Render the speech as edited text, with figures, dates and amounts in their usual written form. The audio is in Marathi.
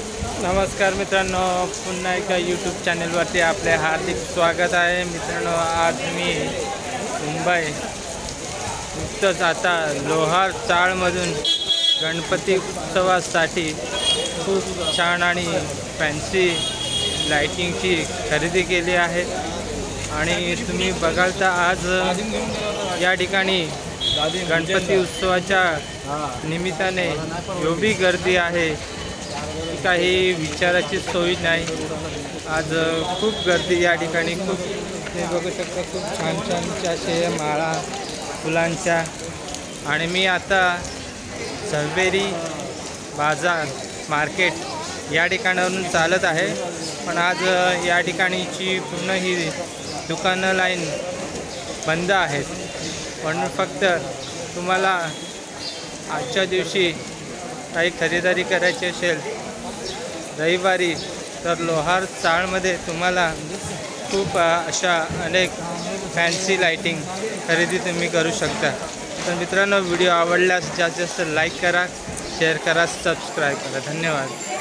नमस्कार मित्रांनो, पुन्हा एका यूट्यूब चॅनलवरती आपले हार्दिक स्वागत आहे। मित्रांनो, आज मी मुंबई नुकतंच आता लोहार चाळमधून गणपती उत्सवासाठी खूप छान आणि फॅन्सी लाइटिंगची खरेदी केली आहे। आणि तुम्ही बघाल तर आज या ठिकाणी गणपती उत्सवाच्या निमित्ताने एवढी गर्दी आहे, काही विचाराची सोय नाही। आज खूप गर्दी या ठिकाणी, खूप तुम्ही बघू शकता, खूप छान छानच्या असे माळा फुलांच्या। आणि मी आता झवेरी बाजार मार्केट या ठिकाणावरून चालत आहे, पण आज या ठिकाणीची पूर्ण ही दुकानं लाईन बंद आहेत। म्हणून फक्त तुम्हाला आजच्या दिवशी काही खरेदी करायची असेल रविवारी, तर लोहार चाळमध्ये तुम्हाला खूप अशा अनेक फॅन्सी लाइटिंग खरेदी तुम्ही करू शकता। तर मित्रांनो, व्हिडिओ आवडल्यास जास्तीत जास्त लाईक करा, शेअर करा, सबस्क्राईब करा। धन्यवाद।